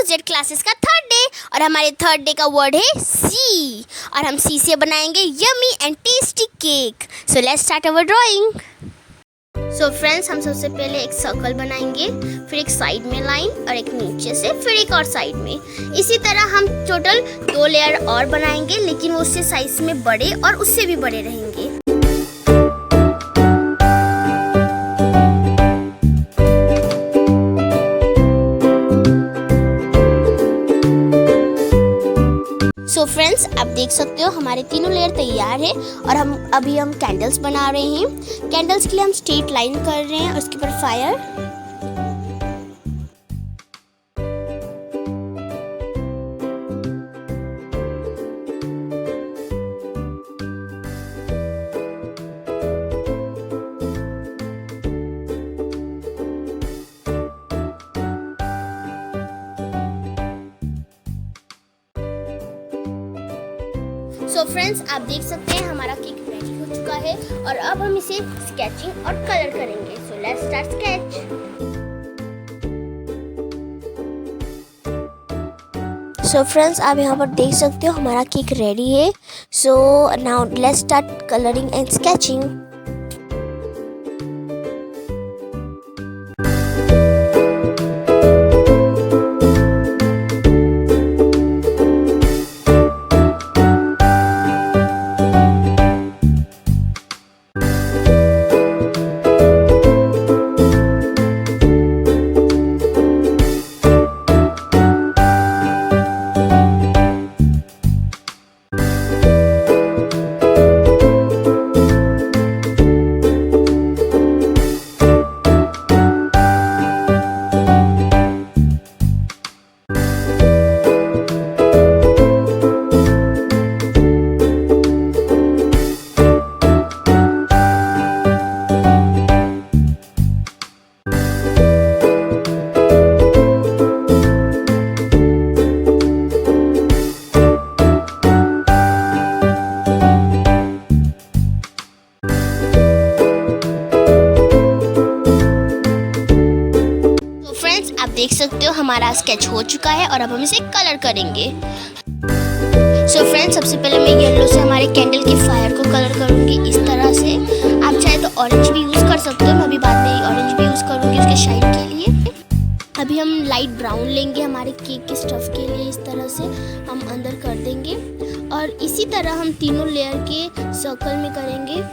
Z classes का third day और हमारे थर्ड डे का वर्ड है सी और हम सी से बनाएंगे yummy and tasty cake. So let's start our drawing. So friends, हम सबसे पहले एक सर्कल बनाएंगे, फिर एक साइड में लाइन और एक नीचे से, फिर एक और साइड में। इसी तरह हम टोटल 2 लेयर और बनाएंगे, लेकिन वो उससे साइज में बड़े और उससे भी बड़े रहेंगे। सो फ्रेंड्स, आप देख सकते हो हमारे तीनों लेयर तैयार है और हम कैंडल्स बना रहे हैं। कैंडल्स के लिए हम स्ट्रेट लाइन कर रहे हैं और उसके ऊपर फायर। सो फ्रेंड्स, आप देख सकते हैं हमारा केक रेडी हो चुका है और अब हम इसे स्केचिंग और कलर करेंगे। So let's start sketch. So friends, आप यहाँ पर देख सकते हो हमारा केक रेडी है। So now let's start colouring and sketching. देख सकते हो हमारा स्केच हो चुका है और अब हम इसे कलर करेंगे। सो फ्रेंड्स, सबसे पहले मैं येलो से हमारे कैंडल के फायर को कलर करूंगी इस तरह से। आप चाहे तो ऑरेंज भी यूज़ कर सकते हो, मैं अभी बाद में ऑरेंज भी यूज़ करूंगी उसके शाइन के लिए। अभी हम लाइट ब्राउन लेंगे हमारे केक के स्टफ़ के लिए, इस तरह से हम अंदर कर देंगे और इसी तरह हम तीनों लेयर के सर्कल में करेंगे।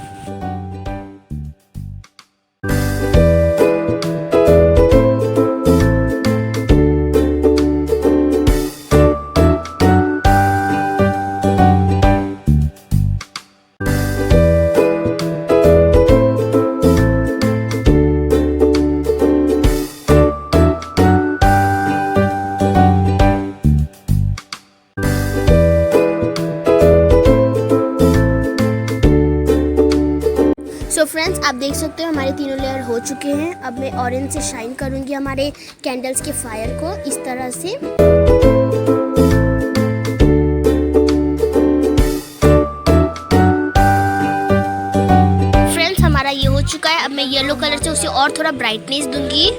सो फ्रेंड्स, आप देख सकते हो हमारे तीनों लेयर हो चुके हैं। अब मैं ऑरेंज से शाइन करूंगी हमारे कैंडल्स के फायर को इस तरह से। फ्रेंड्स, हमारा ये हो चुका है। अब मैं येलो कलर से उसे और थोड़ा ब्राइटनेस दूंगी।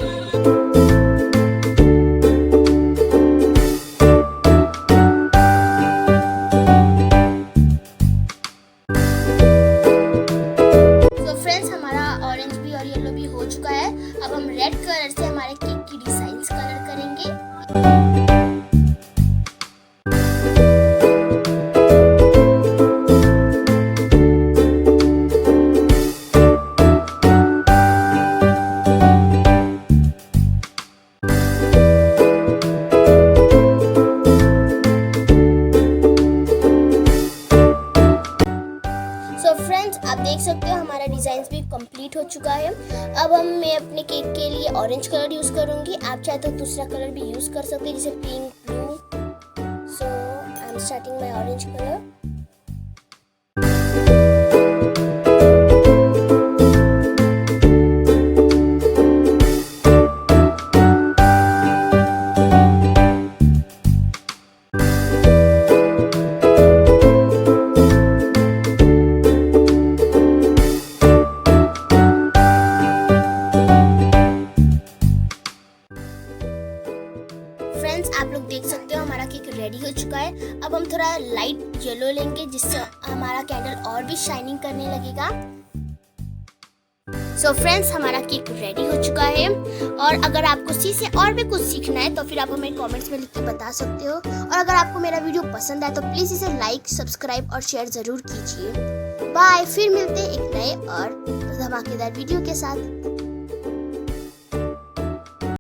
अब हम रेड कलर से हमारे केक की डिजाइन्स कलर करेंगे। आप देख सकते हो हमारा डिज़ाइन भी कंप्लीट हो चुका है। अब मैं अपने केक के लिए ऑरेंज कलर यूज़ करूँगी। आप चाहे तो दूसरा कलर भी यूज़ कर सकते हैं, जैसे pink, blue. So I am starting my orange colour. हमारा केक रेडी हो चुका है। अब हम थोड़ा लाइट येलो लेंगे जिससे हमारा कैंडल और भी शाइनिंग करने लगेगा। सो फ्रेंड्स, हमारा केक रेडी हो चुका है। और अगर आपको इसी से और भी कुछ सीखना है तो फिर आप हमें कमेंट्स में लिख के बता सकते हो। और अगर आपको मेरा वीडियो पसंद आए तो प्लीज़ इसे लाइक, सब्सक्राइब और शेयर ज़रूर कीजिए। बाय, फिर मिलते हैं एक नए और धमाकेदार वीडियो के साथ।